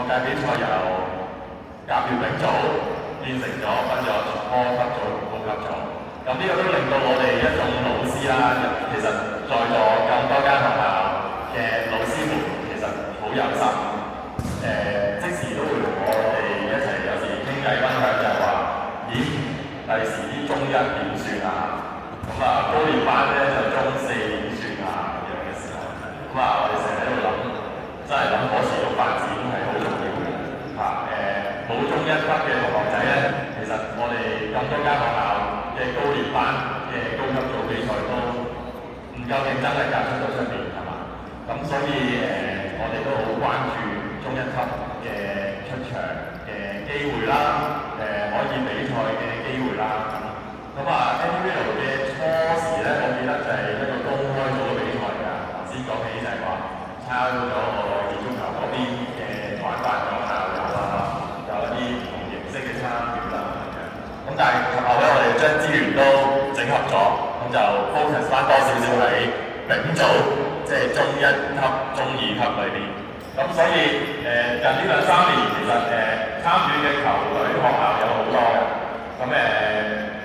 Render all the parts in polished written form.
界比賽由甲乙丙組變成咗分咗初級組同高級組。咁呢個都令到我哋一眾老師啦，其實在座咁多間學校嘅老師們其實好有心，即時都會同我哋一齊有時傾偈分享，就係話：咦，第時啲中一點算啊？咁啊，高年班咧就中四點算啊？咁樣嘅時候，咁啊，我哋成日喺度諗，真係諗可持續發展係好重要嘅嚇。冇中一級嘅同學仔咧，其實我哋咁多間學校嘅高年班嘅高級組比賽都唔夠競爭力㗎，出到出邊係嘛？咁所以我哋都好關注中一級嘅出場嘅機會啦，可以比賽嘅機會啦。咁啊 NPL 嘅初時咧，我記得就係一個公開組嘅比賽㗎。頭先講起就係話抄咗我哋足球嗰邊嘅玩法咗校友啦，有一啲唔同形式嘅參與啦咁樣。咁但係及後咧，我哋將資源都整合咗，咁就 focus 翻多少少喺丙組，即係中一級、中二級裏邊。咁所以近呢兩三年其實參與嘅球隊學校有好多嘅。咁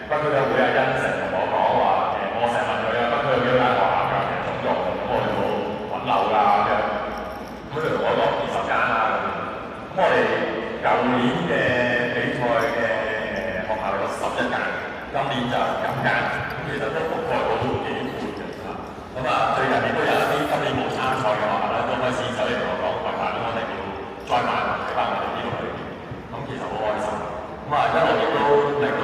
北區嘅會阿欣成同我講話我成日問佢啊，北區有幾多間學校㗎？其實總共咁我哋冇揾漏㗎咁樣。咁佢同我講20間啦咁我哋舊年嘅比賽嘅學校有11間，今年就9間，咁其實都覆蓋到幾闊嘅嚇。咁啊，最近亦都有一啲今年冇參賽嘅學校咧，都開始走嚟同我講，喂，大佬我哋要再慢睇翻我哋呢個裏邊。咁其實好開心。咁啊，一路亦都令到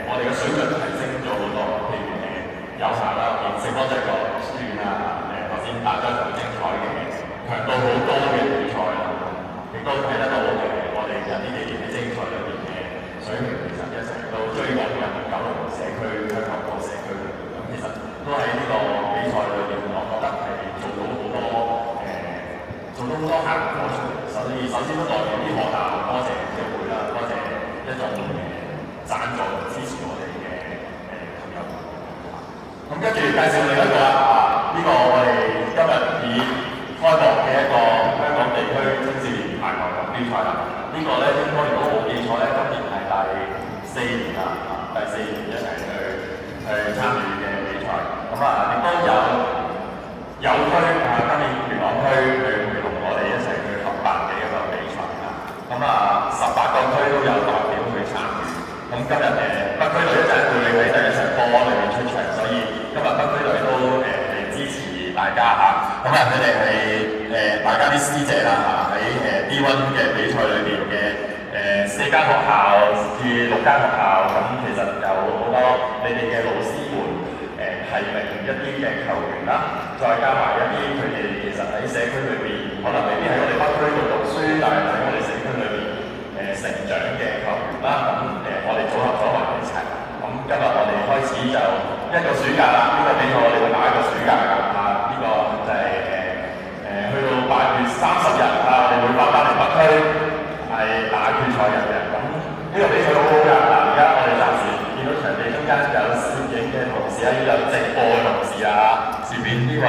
我哋嘅水準提升咗好多，譬如有效啦，聖光制個書院啊，頭先打咗場精彩嘅強度好高嘅比賽啦，亦都睇得到我哋近呢幾年喺精賽裏邊嘅水平，其實一直都追緊緊九龍社區、香港島社區嘅。咁其實都喺呢個比賽裏邊，我覺得係做到好多效果出嚟。所以首先都代表啲學校多謝社會啦，多謝一種贊助支持我哋嘅朋友。咁跟住介紹另一個啦，呢個我哋今日以開幕嘅一個香港地區青少年排球錦標賽啦。呢個咧應該如果冇記錯咧，今年係第4年啦，第4年一齊去參與嘅比賽。咁啊，亦都有區今年元朗區去同我哋一齊去合辦嘅一個比賽啦。咁啊，18個區都有代表去參與。咁今日北區隊一陣會喺第一場波裏面出場，所以今日北區隊都嚟支持大家嚇。咁啊，佢哋係大家啲師姐啦嚇，喺D1 嘅比賽裏邊嘅4間學校至6間學校，咁其實有好多你哋嘅老師們提名一啲嘅球員啦，再加埋一啲佢哋其實喺社區裏邊，可能未必喺我哋北區度讀書，但係喺我哋社區裏邊成長嘅球員啦。咁我哋組合咗埋一齊。咁今日我哋開始就一個暑假啦，呢個比賽我哋會打一個暑假㗎。呢個就係去到8月30日我哋會翻嚟北區係打決賽日嘅。咁呢個比賽好好㗎。而家我哋暫時見到場地中間有攝影嘅同事啊，有直播嘅同事啊，前面呢位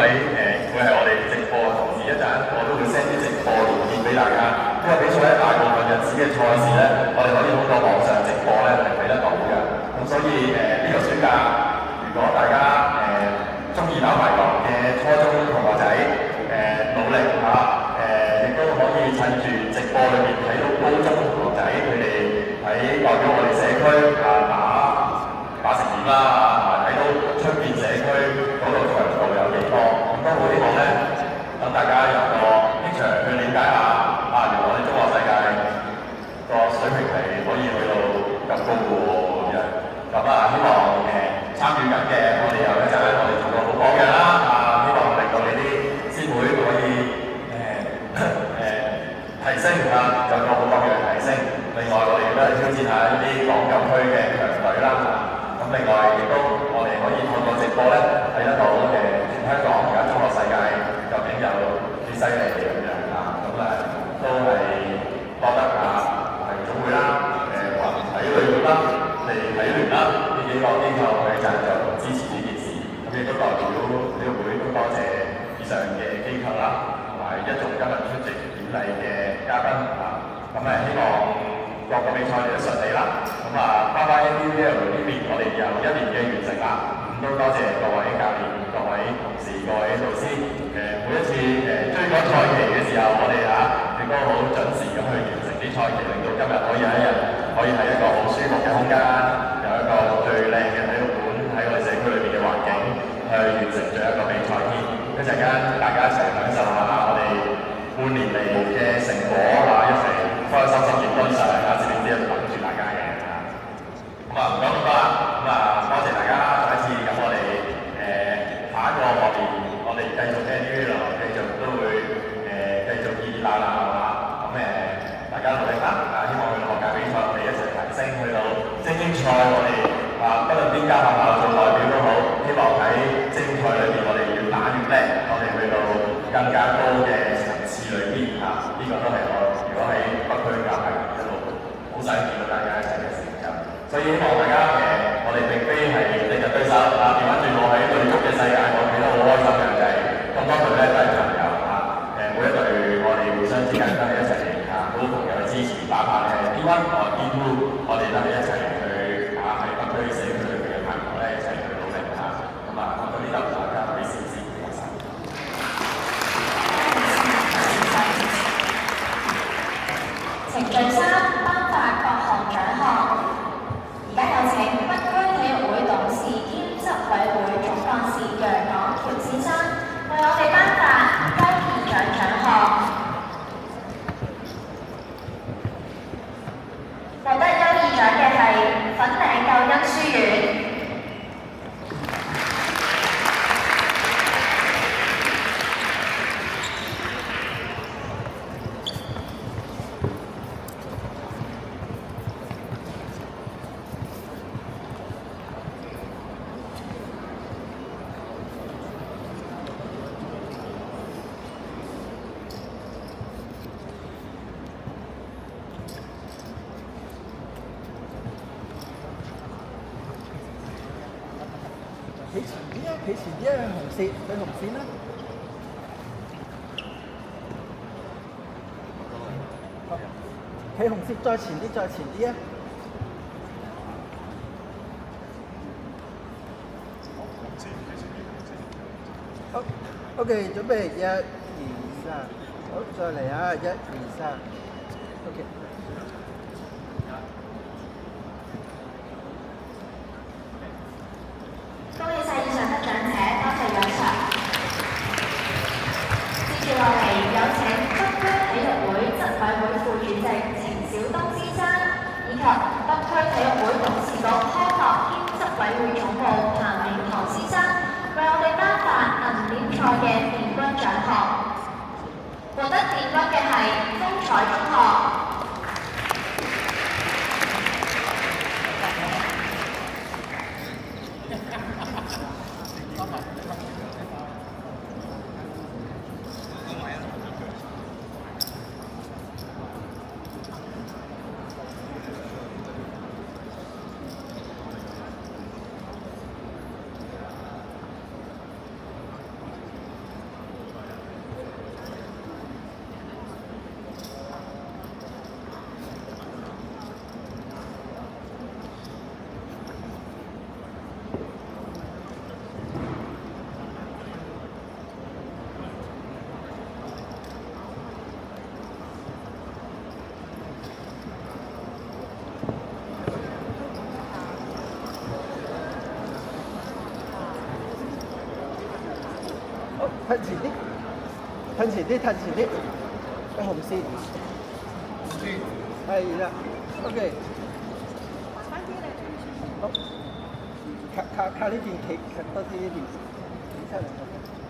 會係我哋直播嘅同事，一陣我都會 send 啲直播連結俾大家。呢個比賽咧，大部分日子嘅賽事咧，我哋可以通過網上直播咧係睇得到嘅。咁所以呢個暑假，如果大家中意打排球嘅初中同學仔努力嚇，亦都可以趁住直播裏面睇到高中同學仔佢哋喺代表我哋社區打成點啦，睇到出邊社區嗰度強度有幾多，咁都好希望咧，等大家有個picture去了解下原來我哋中學世界個水平係可以去到咁高嘅喎咁樣。咁希望參與緊嘅我哋有一陣我哋做個好榜樣啦，希望令到你啲師妹可以提升有個好榜樣提升。另外我哋都係挑戰下一啲港九區嘅強隊啦。咁另外亦都我哋可以透過直播咧睇得到全香港而家中學世界究竟有幾犀利咁樣咁都係多得體總會啦、體育會啦、地體聯啦呢幾個機構去贊助同支持呢件事。咁亦都代表呢個會都多謝以上嘅機構啦，同埋一眾今日出席勵嘅嘉賓咁希望各個比賽嚟得順利啦。咁翻返 NBL 呢邊，我哋又1年嘅完成啦。咁都多謝各位教練、各位同事、各位導師。每一次追趕賽期嘅時候，我哋亦都好準時咁去完成啲賽期，令到今日可以喺一日可以喺一個好舒服嘅空間，有一個最靚嘅體育館喺我哋社區裏邊嘅環境，去完成咗一個比賽添。一陣間大家一齊享受下我哋半年嚟嘅成果一齊開開心心影張相攝影師喺度等住大家嘅唔講咁多啦。多謝大家再一次。咁我哋下一個學年，我哋繼續 NBL 繼續都會繼續熱熱鬧鬧大家努力啦！希望去到學界比賽，我哋一齊提升，去到精英賽，我哋不論邊間學校做代表都好，希望喺精英賽裏邊，我哋越打越叻，我哋去到更加高嘅層次裏邊呢個都係我如果喺北區教係一路好想見到大家一齊嘅成就。所以希望大家我哋並非係敵人對手調翻轉我喺隊足嘅世界，我睇得好開心嘅就係咁多隊咧都係朋友每一隊我哋互相之間都係一齊好朋友嘅支持，哪怕你係 D1 或 D2，我哋都係一齊去喺北區社區裏邊嘅朋友一齊去努力講到呢度，大家可以試試其實。程序3頒發各項獎項，而家有請北區體育會董事兼執委會總幹事楊廣橋先生為我哋頒發優異獎獎項。獲得優異獎嘅係粉嶺救恩書院。企前啲紅線，對紅線啦。企紅線，再前啲，再前啲啊！好，OK，準備1、2、3，好，再嚟1、2、3 ，OK。恭喜晒以上得獎者，多謝楊 Sir。接住落嚟，有請北區體育會執委會副主席程小東先生，以及北區體育會董事局康樂兼執委會總務彭永堂先生，為我哋頒發銀聯賽嘅殿軍獎項。獲得殿軍嘅係風采中學。褪前啲，褪前啲，褪前啲，個紅線，係啦 ，OK。好，靠呢邊企多啲呢邊，企出嚟。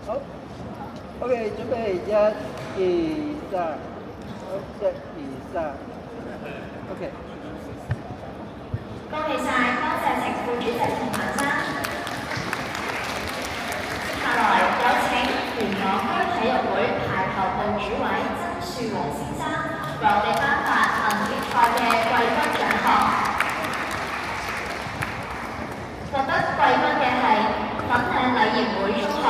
好 ，OK，準備1、2、3，好，1、2、3 ，OK。恭喜晒，多謝程副主席同彭生。接下來有請元朗區體育會排球部主委曾樹和先生為我哋頒發銀聯賽嘅季軍獎項。獲得季軍嘅係粉嶺禮賢會中學。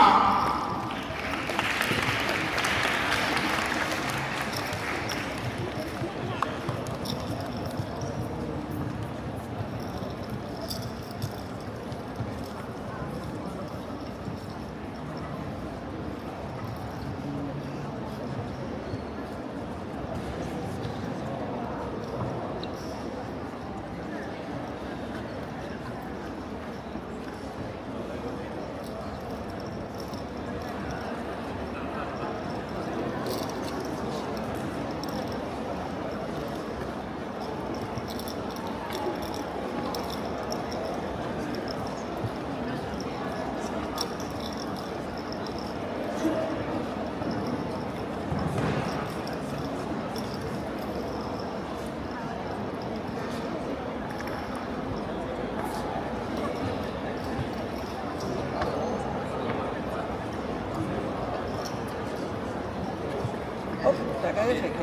家一齊企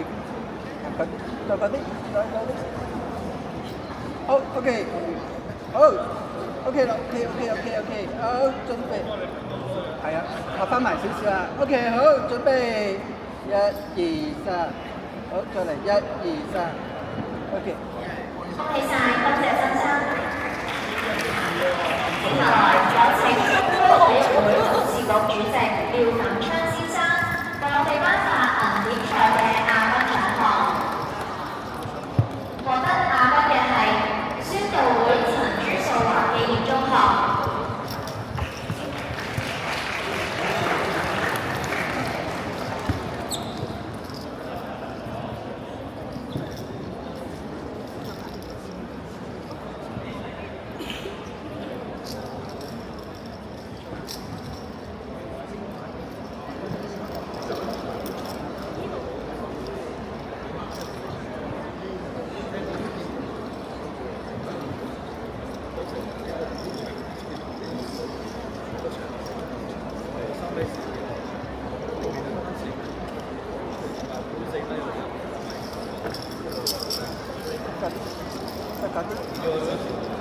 近啲，再近啲，再近啲。好 ，OK， 好 ，OK 啦，OK， 好，準備，係啊，合翻埋少少啊 ，OK， 好，準備，1、2、3，好，再嚟1、2、3 ，OK。恭喜晒，多謝新生。接下來有請北區體育會董事局主席廖錦昌先生為我哋頒發銀點賽嘅亞軍獎項。獲得亞軍嘅係宣道會陳朱素華紀念中學。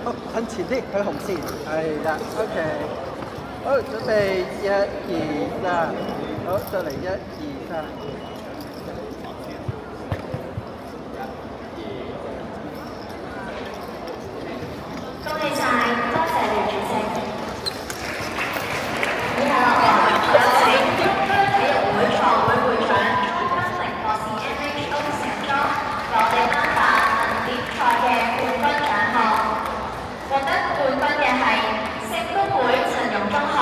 好，向前啲，去紅線，係啦 ，OK。好，準備1、2、3，好，再嚟1、2、3。恭喜晒，多謝廖主席。以下落嚟有請北區體育會創會會長莊金寧博士 MHO 成裝為我哋頒發銀點賽嘅冠軍獎項。獲得冠軍嘅係聖公會陳容中學。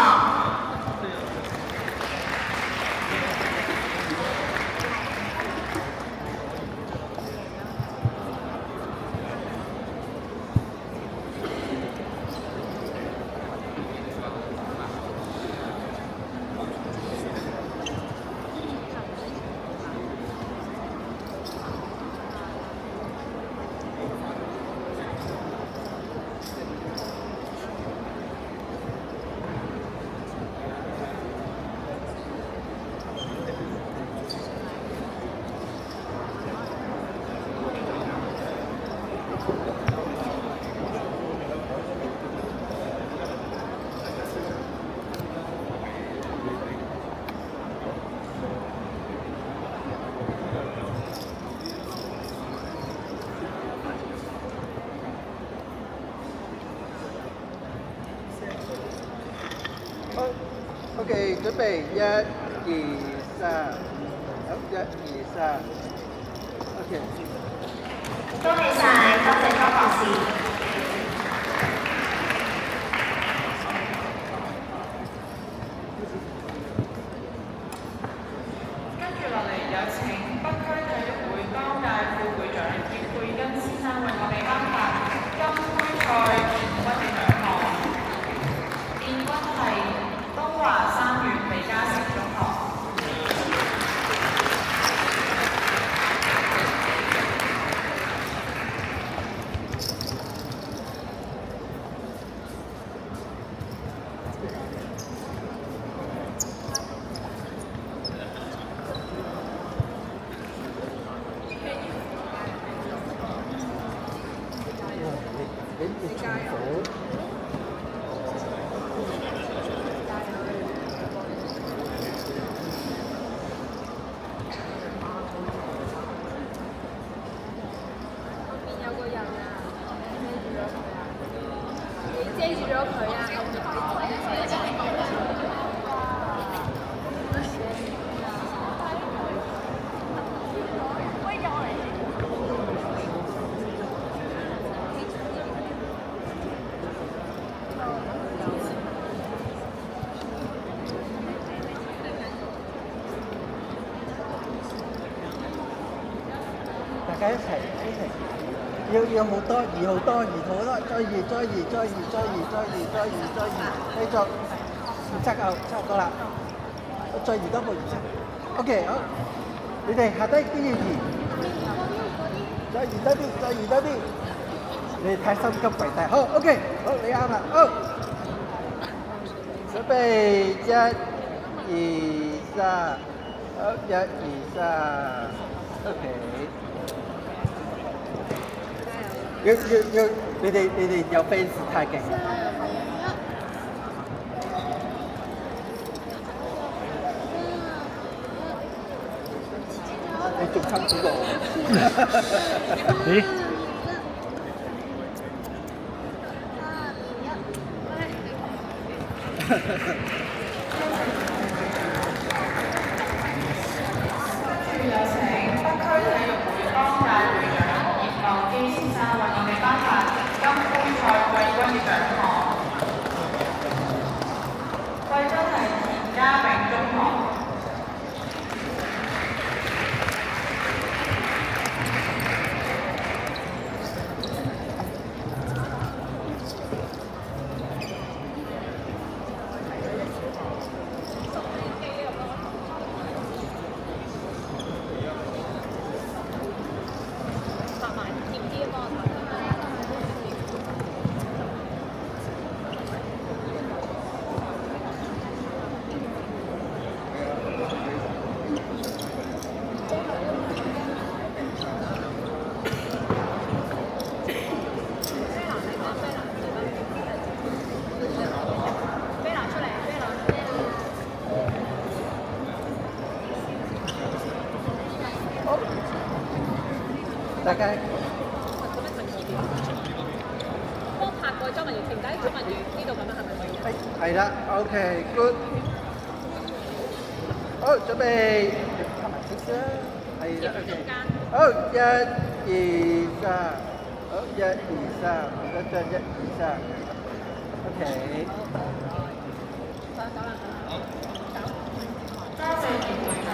OK， 準備1、2、3，好，1、2、3 ，OK。恭喜晒，多謝莊博士。跟住落嚟有請北區體育會當屆副會長葉佩欣先生為我哋頒發金杯賽冠軍獎項。冠軍係東華三院李嘉誠中學。你加油！遮住咗佢啊！大家一齊，要好多，移好多，再移，繼續，唔執夠，差唔多啦，再移多步，OK， 好，你哋下低都要移，再移多啲，你哋太心急跪低，好 ，OK， 好，你啱啦，好，準備1、2、3，好，1、2、3。OK。你哋有 fans 太勁。你仲辛苦過我。咦？有請北區體育會當屆會長葉茂基先生為我哋頒發金杯賽季軍嘅獎項。季軍係田家炳中學。大家幫拍個莊文瑜停低，莊文瑜呢度咁樣係咪可以？係啦 ，OK good。好，準備拍埋少少啦，係啦 OK。好，一、二、三，好，一、二、三，一張一、二、三，OK。多謝葉會長。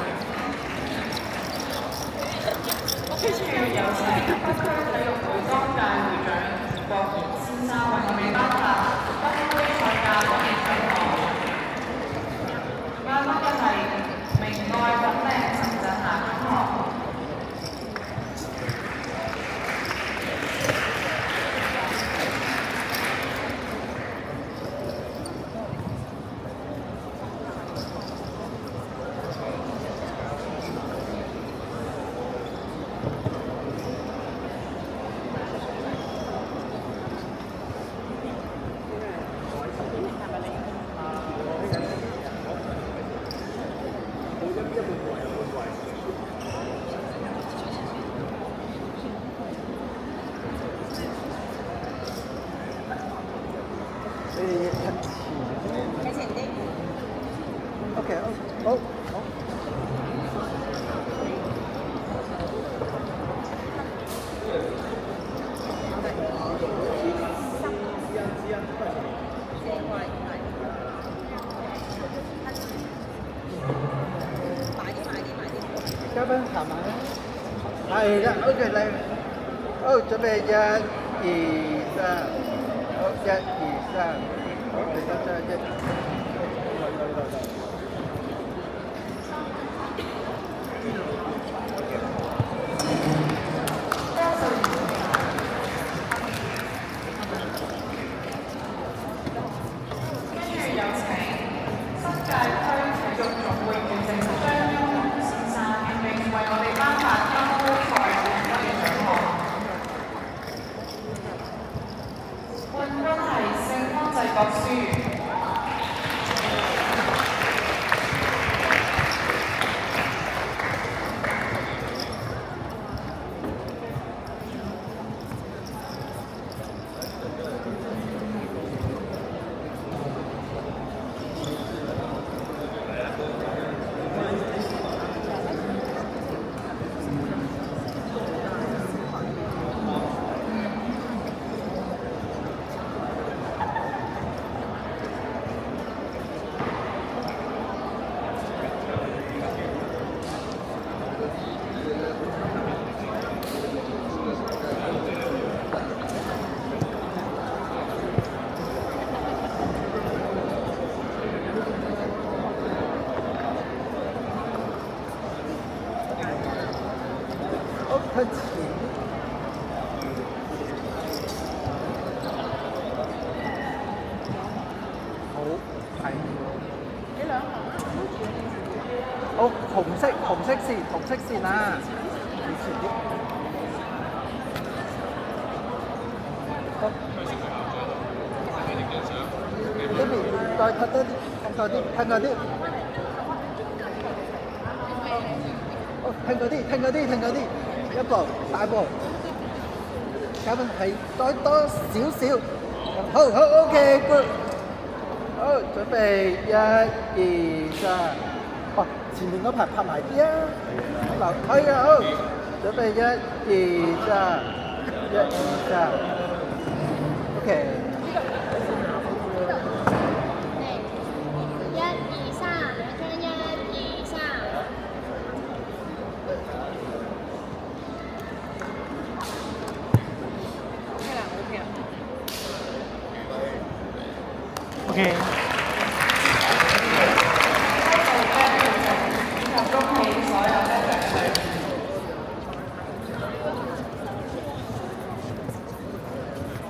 跟住有請北區體育會當屆會長葉國賢先生為我哋頒發金杯賽亞軍嘅獎項。亞軍嘅係明愛粉嶺陳振霞中學。睇前啲。OK， 好，好。嘉賓行埋啦。係啦 ，OK 嚟。好，準備一、二、三。好，一、二、三。好，嚟得真係一。開始。好，係。幾兩行啊？好，紅色線啊！前啲。好。呢邊再褪多啲，褪過啲，褪過啲。好，褪過啲，褪過啲，褪過啲。一步，大步。咁係再多少少。好好 ，OK， good。好，準備1、2、3。哦，前面嗰排拍埋啲啊！留可以啊，好。準備1、2、3。1、2、3。OK。1、2、3，兩張1、2、3。OK。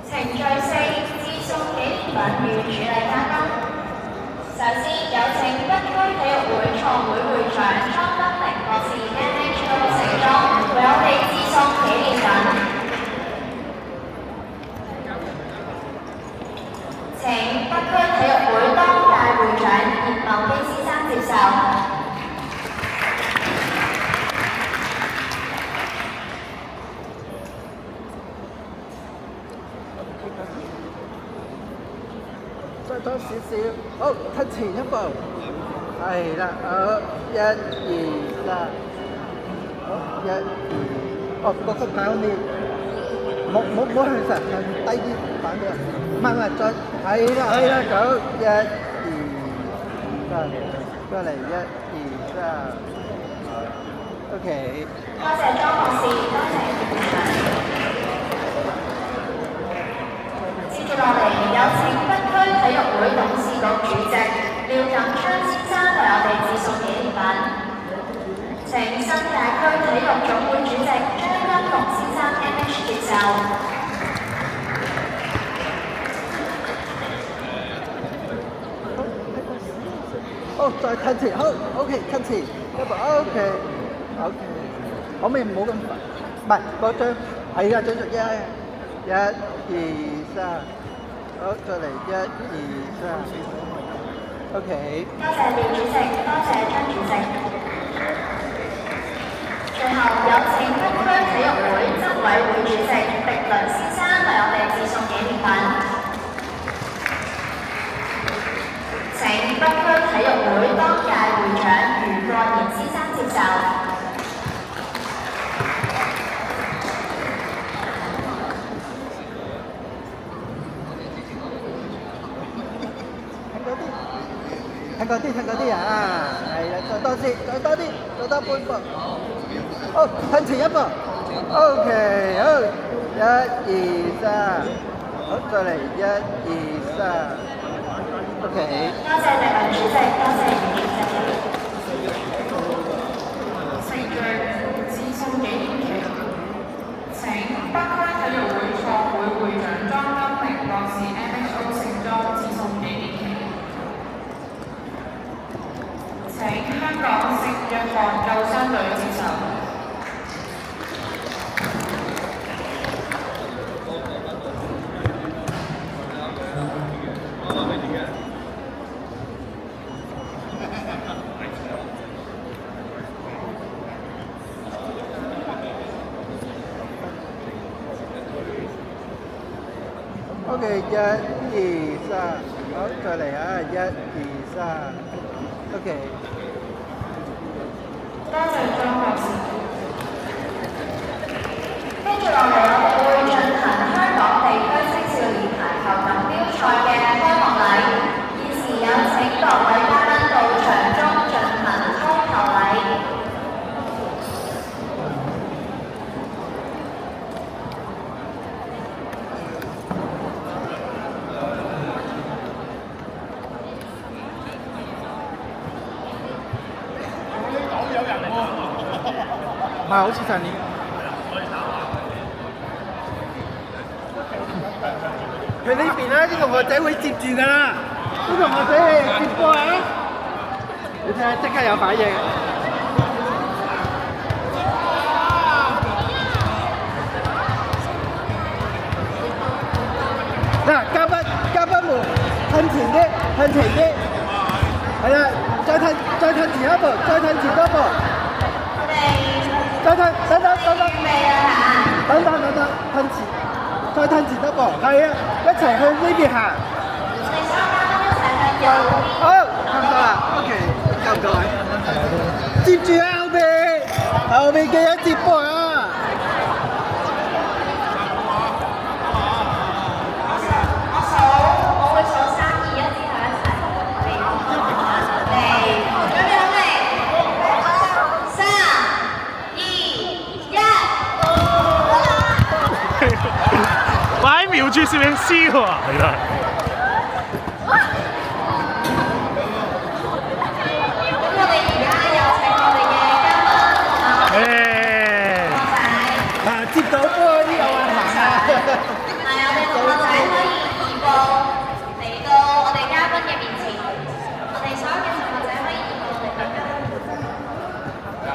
程序4，致送紀念品與主禮嘉賓。首先有請北區體育會創會會長莊德明博士 NHO 盛裝為我哋致送紀念品。請北區體育會當屆會長葉茂基先生接受。再多少少，好，褪前一步，係啦，好，1、2、3，好，1、2，哦，嗰個跑面，冇向上，向低啲，反啲，慢慢再，係啦，好，1、2、3，過嚟1、2、3，OK。多謝莊博士，多謝會長。接住落嚟，有請北區體育會董事局主席廖錦昌先生為我哋致送紀念品。請新界區體育總會主席張金龍先生 MH 接受。好，再褪前，好 ，OK， 褪前一步 ，OK， 可唔可以唔好咁快？唔係，嗰張係啊，繼續1、2、3，好，再嚟1、2、3，OK。多謝廖主席，多謝張主席。最後有請北區體育會執委會主席狄倫先生為我哋致送紀念品。請北區體育會當屆會長余國賢先生接受。褪嗰啲啊，係啦，再多啲，再多半步，好，褪前一步 ，OK， 好，1、2、3，好，再嚟1、2、3，OK。多謝狄倫主席，多謝余主席。程序致送紀念旗，請北區體育會創會會長莊德明博士 NHO 盛裝致送紀念旗。請香港聖約翰救傷隊接受。OK， 1、2、3，好，再嚟啊，1、2、3，OK。多謝張博士。跟住落嚟，我哋會進行香港地區青少年排球錦標賽嘅開幕禮。現時有請各位嘉賓到場中進行開球禮。唔係好似上年。佢呢邊咧，啲同學仔會接住㗎啦，啲同學仔接波啊！你睇下，即刻有反應。嗱，嘉賓們向前啲，向前啲，係啦，再褪前一步，再褪前多步，再褪，等，褪前，再褪前多步，係啊，一齊向呢邊行。好，差唔多啦 ，OK， 夠唔夠啊？接住啊，後邊記得接波啊！我會數3、2、1之後一齊。準備好未？3、2、1。我喺瞄住攝影師喎，係啦。接到波呢個行啊！係我哋同學仔可以移步嚟到我哋嘉賓嘅面前，我哋所有嘅同學仔可以移步嚟到嘉賓。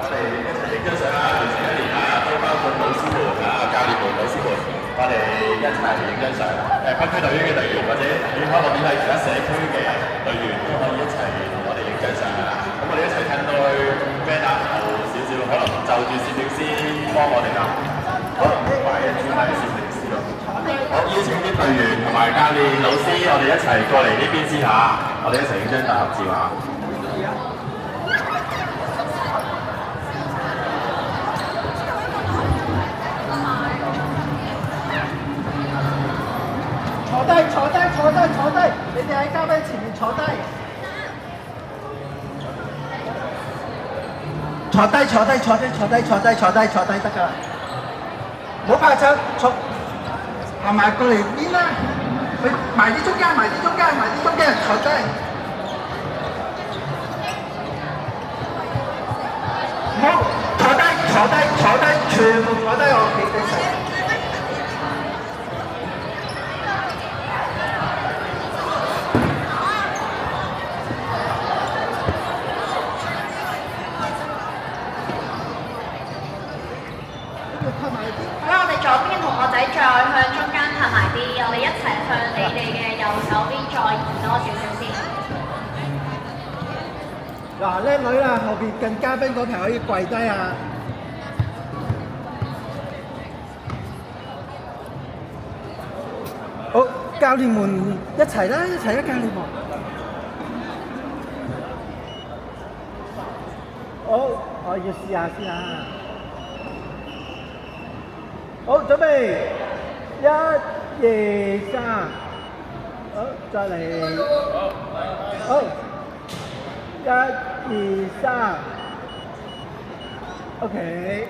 我哋一齊影張相啦，完成1年啦，都包括老師們啊、教練們、老師們，我哋一齊影張相。北區隊嘅隊員或者遠開落邊係其他社區嘅隊員都可以一齊同我哋影張相啦。咁我哋一齊褪到去 banner 後少少，可能就住攝影師幫我哋啦。好，擺一支咪攝影師咯。好，邀請啲隊員同埋教練、老師，我哋一齊過嚟呢邊先嚇，我哋一齊影張大合照嚇。坐低，你哋喺嘉賓前面坐低。坐低得㗎啦，唔好怕醜，行埋過嚟邊啦，去埋啲中間，坐低。好，坐低，全部坐低，我企起身。咁我哋左邊嘅同學仔再向中間拍埋啲，我哋一齊向你哋嘅右手邊再移多少少先。嗱，叻女啦，後邊近嘉賓嗰排可以跪低啊！好，教練們一齊啦，教練們。好，我要試下先啊！好，準備，1、2、3，好，再嚟，好，1、2、3，OK。